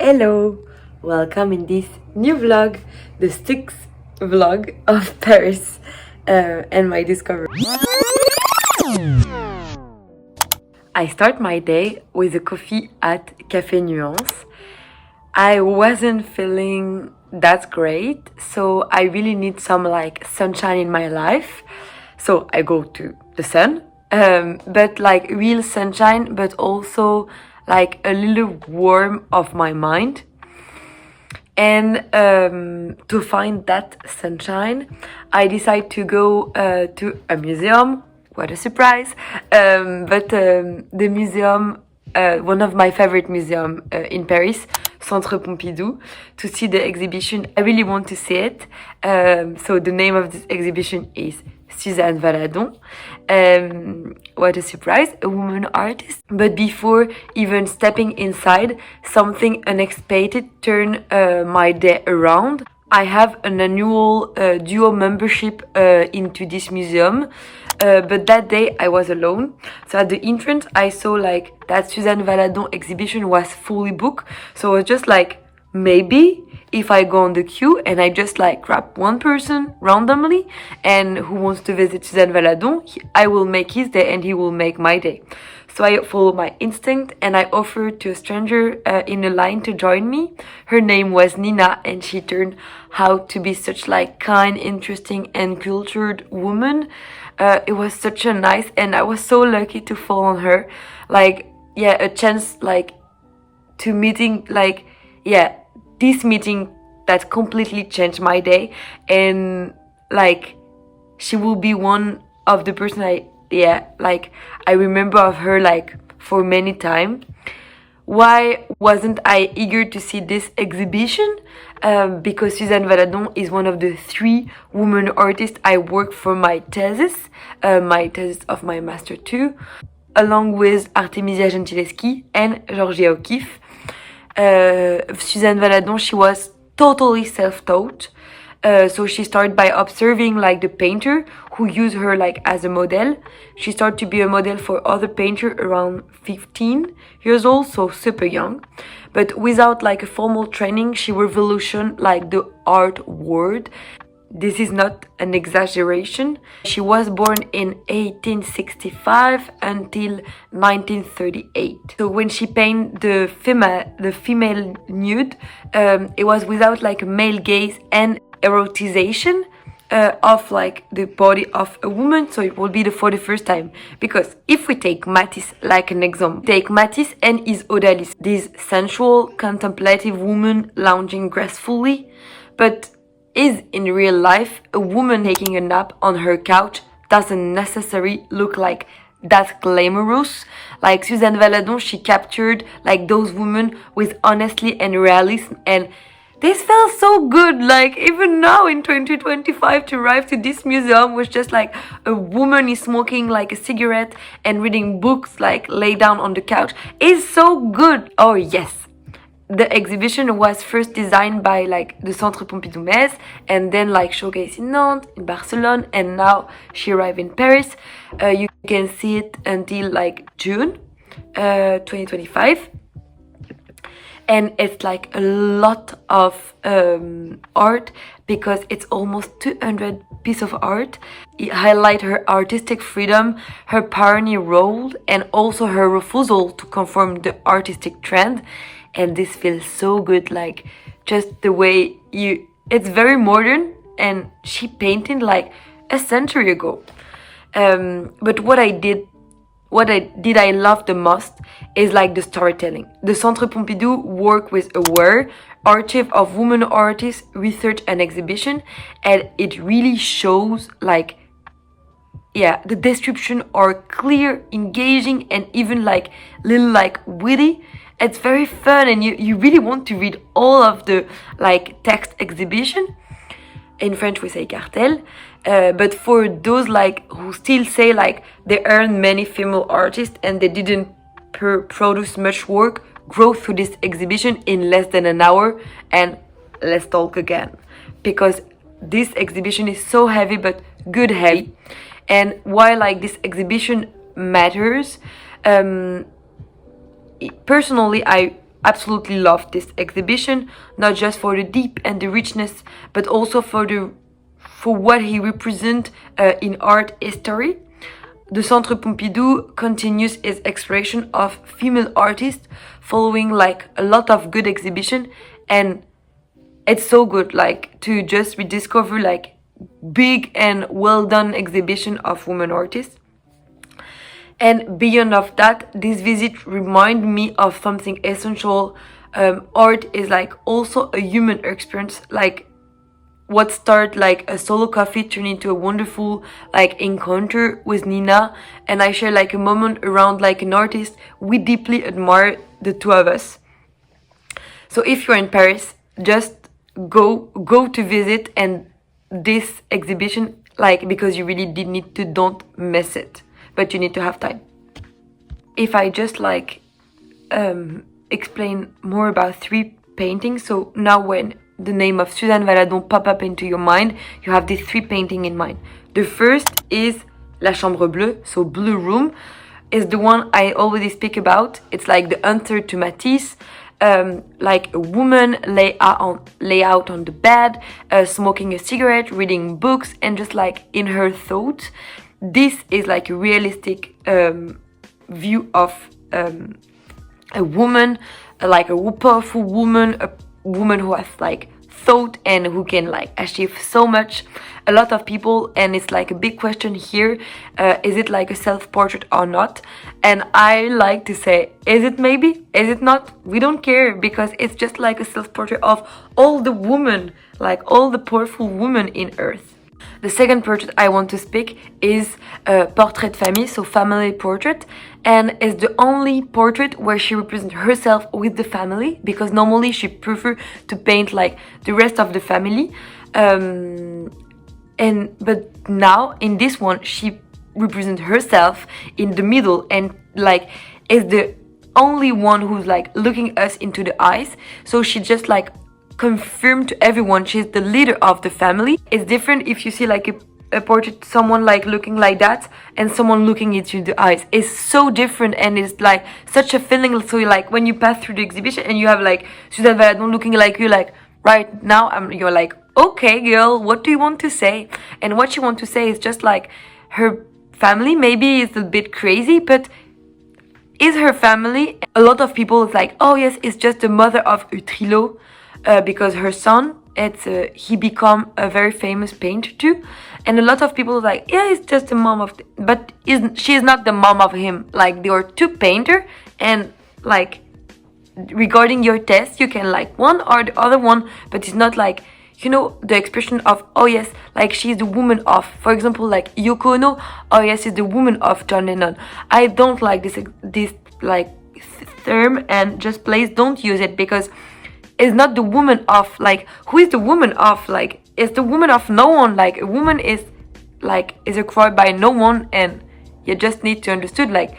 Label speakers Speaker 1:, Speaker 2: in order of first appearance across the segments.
Speaker 1: Hello! Welcome in this new vlog, the sixth vlog of Paris and my discovery. I start my day with a coffee at Café Nuance. I wasn't feeling that great, so I really need some sunshine in my life. So I go to the sun, but real sunshine, but also a little warm of my mind. And to find that sunshine, I decide to go to a museum. What a surprise! The museum, one of my favorite museums in Paris, Centre Pompidou, to see the exhibition. I really want to see it. So the name of this exhibition is Suzanne Valadon. What a surprise, a woman artist. But before even stepping inside, something unexpected turned my day around. I have an annual duo membership into this museum, but that day I was alone. So at the entrance I saw that Suzanne Valadon exhibition was fully booked. So I was just maybe if I go on the queue and I just grab one person randomly and who wants to visit Suzanne Valadon, I will make his day and he will make my day. So I followed my instinct and I offered to a stranger in a line to join me. Her name was Nina and she turned out to be such kind, interesting and cultured woman. It was such a nice, and I was so lucky to fall on her. A chance to meeting this meeting that completely changed my day. And she will be one of the person I remember of her for many time. Why wasn't I eager to see this exhibition? Because Suzanne Valadon is one of the 3 women artists I work for my thesis of my master 2, along with Artemisia Gentileschi and Georgia O'Keeffe. Suzanne Valadon, she was totally self-taught. So she started by observing the painter who used her as a model. She started to be a model for other painters around 15 years old, so super young. But without a formal training, she revolutionized the art world. This is not an exaggeration. She was born in 1865 until 1938. So when she painted the female nude, it was without male gaze and erotization of the body of a woman. So it will be for the first time. Because if we take Matisse an example, take Matisse and his Odalis, this sensual, contemplative woman lounging gracefully, but is in real life a woman taking a nap on her couch doesn't necessarily look that glamorous. Suzanne Valadon, she captured those women with honesty and realism, and this felt so good. Even now in 2025 to arrive to this museum was just a woman is smoking a cigarette and reading books lay down on the couch is so good. Oh yes. The exhibition was first designed by the Centre Pompidou Metz and then showcased in Nantes, in Barcelona, and now she arrived in Paris. You can see it until June 2025. And it's a lot of art because it's almost 200 pieces of art. It highlights her artistic freedom, her pioneer role, and also her refusal to conform the artistic trend. And this feels so good, just the way it's very modern, and she painted a century ago. But what I love the most is the storytelling. The Centre Pompidou work with a rare archive of women artists, research and exhibition, and it really shows the description are clear, engaging, and even little witty. It's very fun, and you really want to read all of the text exhibition. In French we say cartel, but for those who still say they earn many female artists and they didn't produce much work, go through this exhibition in less than an hour and let's talk again, because this exhibition is so heavy, but good heavy. And why this exhibition matters, personally I absolutely loved this exhibition, not just for the deep and the richness, but also for what he represents in art history. The Centre Pompidou continues its exploration of female artists, following like a lot of good exhibition, and it's so good like to just rediscover like big and well done exhibition of women artists. And beyond of that, this visit reminded me of something essential. Art is like also a human experience. Like what started like a solo coffee turned into a wonderful like encounter with Nina, and I share like a moment around like an artist we deeply admire, the two of us. So if you're in Paris, just go to visit and this exhibition, like, because you really did need to, don't miss it, but you need to have time. If I just like explain more about 3 paintings, so now when the name of Suzanne Valadon pop up into your mind, you have these 3 paintings in mind. The first is La Chambre Bleue, so Blue Room, is the one I already speak about. It's like the answer to Matisse. Like a woman lay out on the bed, smoking a cigarette, reading books, and just like in her thoughts. This is like a realistic view of a woman, like a powerful woman, a woman who has like thought and who can like achieve so much. A lot of people, and it's like a big question here, is it like a self-portrait or not? And I like to say, is it maybe? Is it not? We don't care, because it's just like a self-portrait of all the women, like all the powerful women in earth. The second portrait I want to speak is Portrait de Famille, so family portrait, and it's the only portrait where she represents herself with the family, because normally she prefers to paint like the rest of the family. But now in this one she represents herself in the middle, and like is the only one who's like looking us into the eyes. So she just like confirmed to everyone she's the leader of the family. It's different if you see like a portrait, someone like looking like that and someone looking into the eyes. It's so different, and it's like such a feeling. So like when you pass through the exhibition and you have like Suzanne Valadon looking like you, like right now you're like, okay girl, what do you want to say? And what she wants to say is just like her family maybe is a bit crazy, but is her family. A lot of people is like, oh yes, it's just the mother of Utrillo, because her son, he become a very famous painter too. And a lot of people are like, yeah, it's just the mom of but she is not the mom of him. Like, there are 2 painters, and like regarding your test you can like one or the other one, but it's not like, you know, the expression of, oh yes, like she's the woman of, for example, like Yoko Ono, oh yes, she's the woman of John Lennon. I don't like this like term, and just please don't use it, because it's not the woman of, like, who is the woman of, like, it's the woman of no one. Like, a woman is acquired by no one, and you just need to understand, like,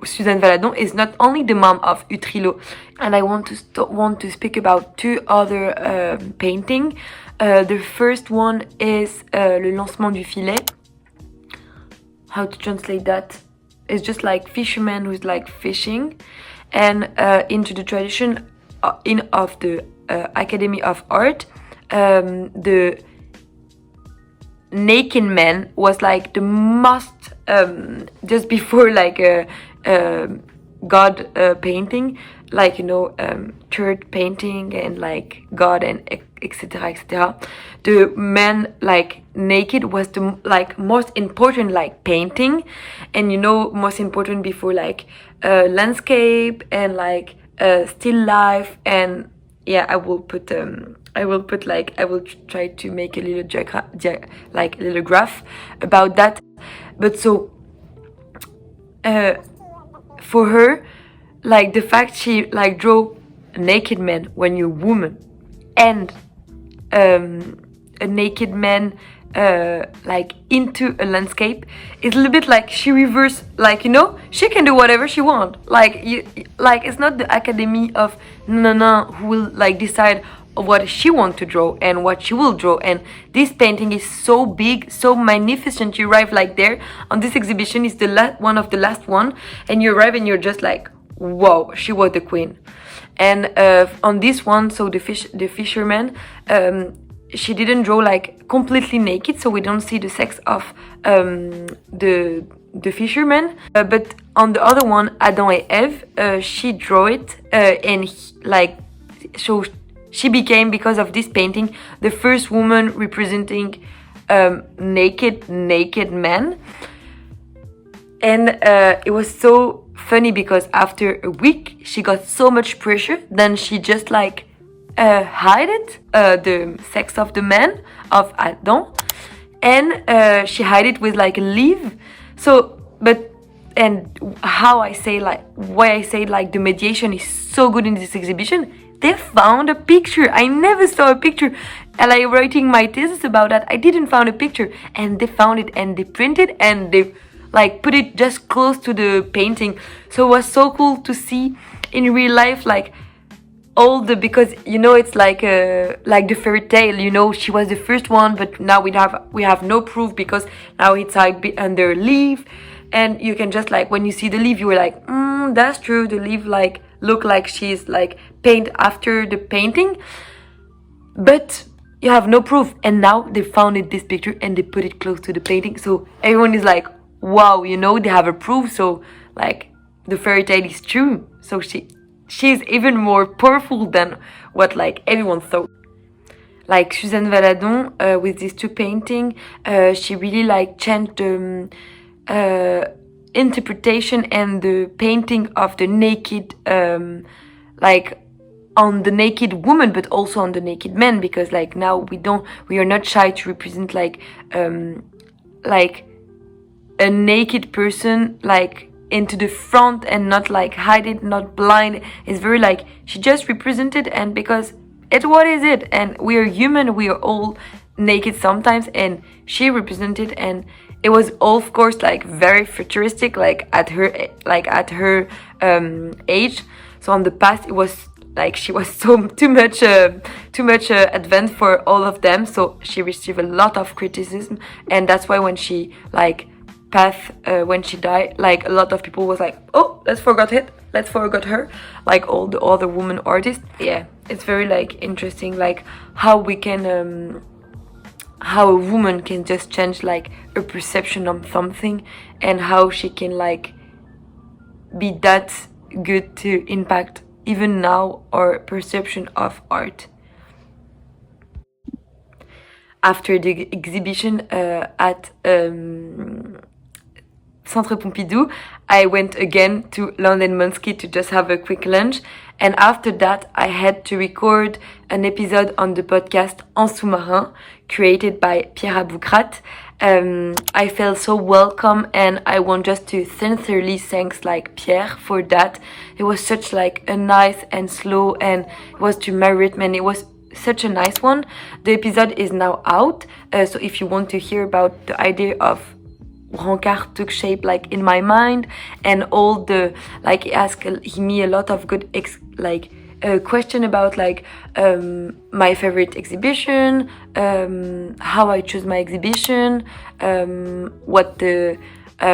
Speaker 1: Suzanne Valadon is not only the mom of Utrillo. And I want to speak about 2 other painting. The first one is Le Lancement du Filet. How to translate that? It's just like fisherman who's like fishing, and into the tradition of the Academy of Art, the naked man was like the most just before like a God painting, like, you know, church painting and like God and etc etc. The man like naked was the like most important like painting, and you know, most important before like landscape and like still life. And yeah, I will try to make a little graph about that. But so for her, like the fact she like draw a naked man when you're a woman, and a naked man like into a landscape, is a little bit like she reverse, like, you know, she can do whatever she want. Like, it's not the Academy of Nana who will like decide what she wants to draw and what she will draw. And this painting is so big, so magnificent. You arrive like there on this exhibition, is the one of the last one, and you arrive and you're just like, wow, she was the queen. And on this one, so the fisherman, she didn't draw like completely naked, so we don't see the sex of the fisherman. But on the other one, Adam and Eve, she drew it, and so she became, because of this painting, the first woman representing naked men. And it was so funny because after a week she got so much pressure, then she just like hid it, the sex of the man of Adam, and she hid it with like a leaf. So and why I say like the mediation is so good in this exhibition, they found a picture. I never saw a picture, and like writing my thesis about that, I didn't find a picture, and they found it and they printed and they like put it just close to the painting. So it was so cool to see in real life, like all the, because you know it's like the fairy tale, you know, she was the first one, but now we have no proof because now it's like under leaf, and you can just like, when you see the leaf, you were like, that's true, the leaf like look like she's like paint after the painting, but you have no proof. And now they found this picture and they put it close to the painting, so everyone is like, wow, you know, they have a proof, so like the fairy tale is true. So she's even more powerful than what like everyone thought. Like Suzanne Valadon, with these two paintings, she really like changed the interpretation and the painting of the naked, like on the naked woman, but also on the naked man, because like now we are not shy to represent like a naked person like into the front and not like hide it, not blind. It's very like she just represented, and because what is it, and we are human, we are all naked sometimes, and she represented, and it was all of course like very futuristic, like at her age. So on the past it was like she was so too much advanced for all of them, so she received a lot of criticism, and that's why when she like when she died, like a lot of people was like, oh, let's forget her, like all the other women artists. Yeah, it's very like interesting, like how we can how a woman can just change like a perception of something, and how she can like be that good to impact even now our perception of art. After the exhibition at Centre Pompidou, I went again to London Monsky to just have a quick lunch, and after that I had to record an episode on the podcast En Sous-Marin, created by Pierre Aboukrat. I felt so welcome, and I want just to sincerely thanks like Pierre for that. It was such like a nice and slow, and it was to my rhythm, and it was such a nice one. The episode is now out, so if you want to hear about the idea of Rancard took shape like in my mind, and all the like he asked me a lot of good question about like my favorite exhibition, how I choose my exhibition, what the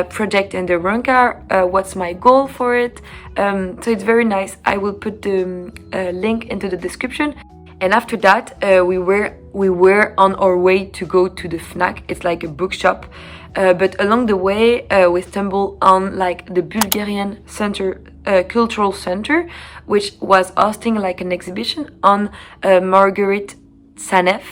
Speaker 1: project and the Rancard, what's my goal for it. So it's very nice. I will put the link into the description. And after that, we were on our way to go to the Fnac. It's like a bookshop, but along the way we stumbled on like the Bulgarian Cultural Center, which was hosting like an exhibition on Marguerite Sanev.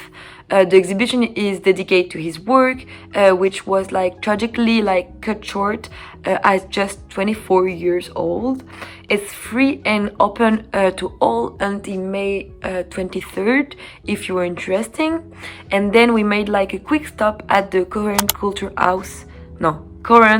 Speaker 1: The exhibition is dedicated to his work, which was like tragically like cut short at just 24 years old. It's free and open to all until May 23rd if you are interested. And then we made like a quick stop at the Korean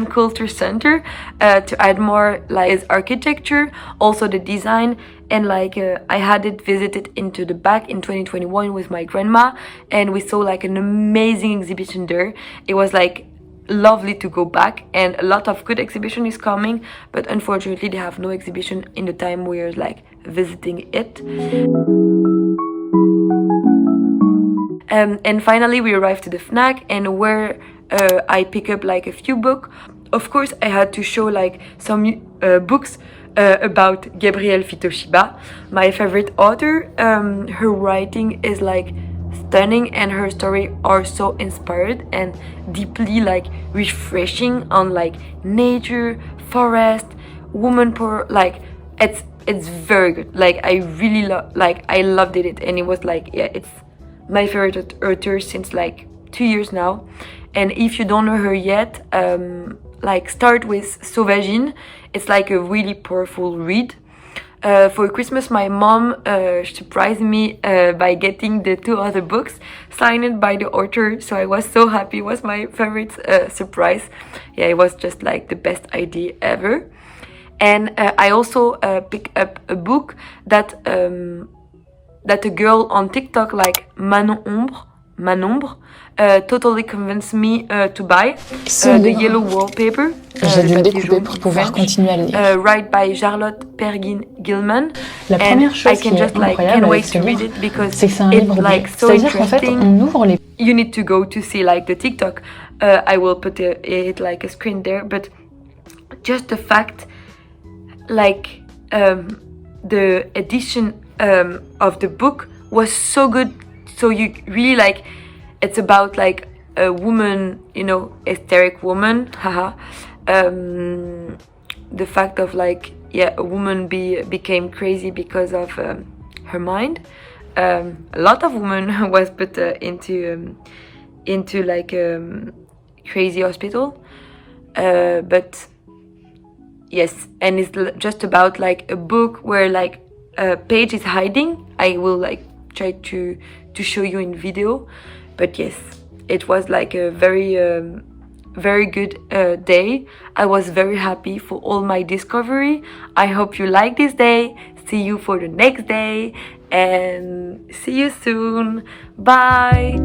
Speaker 1: Culture Center to add more like his architecture, also the design, and like I had it visited into the back in 2021 with my grandma, and we saw like an amazing exhibition there. It was like lovely to go back, and a lot of good exhibition is coming, but unfortunately they have no exhibition in the time we're like visiting it. And finally we arrived to the Fnac, and where I pick up like a few books. Of course I had to show like some books about Gabrielle Fitoshiba, my favorite author. Her writing is like stunning and her story are so inspired and deeply like refreshing on like nature, forest, woman power. Like it's very good. Like I really I loved it and it was like, yeah, it's my favorite author since like 2 years now. And if you don't know her yet, like start with Sauvagine. It's like a really powerful read. For Christmas, my mom surprised me by getting the 2 other books signed by the author. So I was so happy. It was my favorite surprise. Yeah, it was just like the best idea ever. And I also picked up a book that a girl on TikTok like Manombre totally convinced me to buy the Yellow Wallpaper.
Speaker 2: J'ai dû le découper pour pouvoir continuer à le lire.
Speaker 1: Write by Charlotte Perkins Gilman.
Speaker 2: La première chose qui est incroyable avec ce livre, c'est que c'est un livre like so c'est-à-dire qu'en fait, on ouvre les...
Speaker 1: You need to go to see like the TikTok. I will put it like a screen there, but just the fact, like the edition of the book was so good. So you really like, it's about like a woman, you know, hysteric woman, haha. The fact of like, yeah, a woman became crazy because of her mind. A lot of women was put into like crazy hospital, but yes, and it's just about like a book where like a page is hiding. I will like try to show you in video, but yes, it was like a very good day. I was very happy for all my discovery. I hope you like this day. See you for the next day and see you soon. Bye.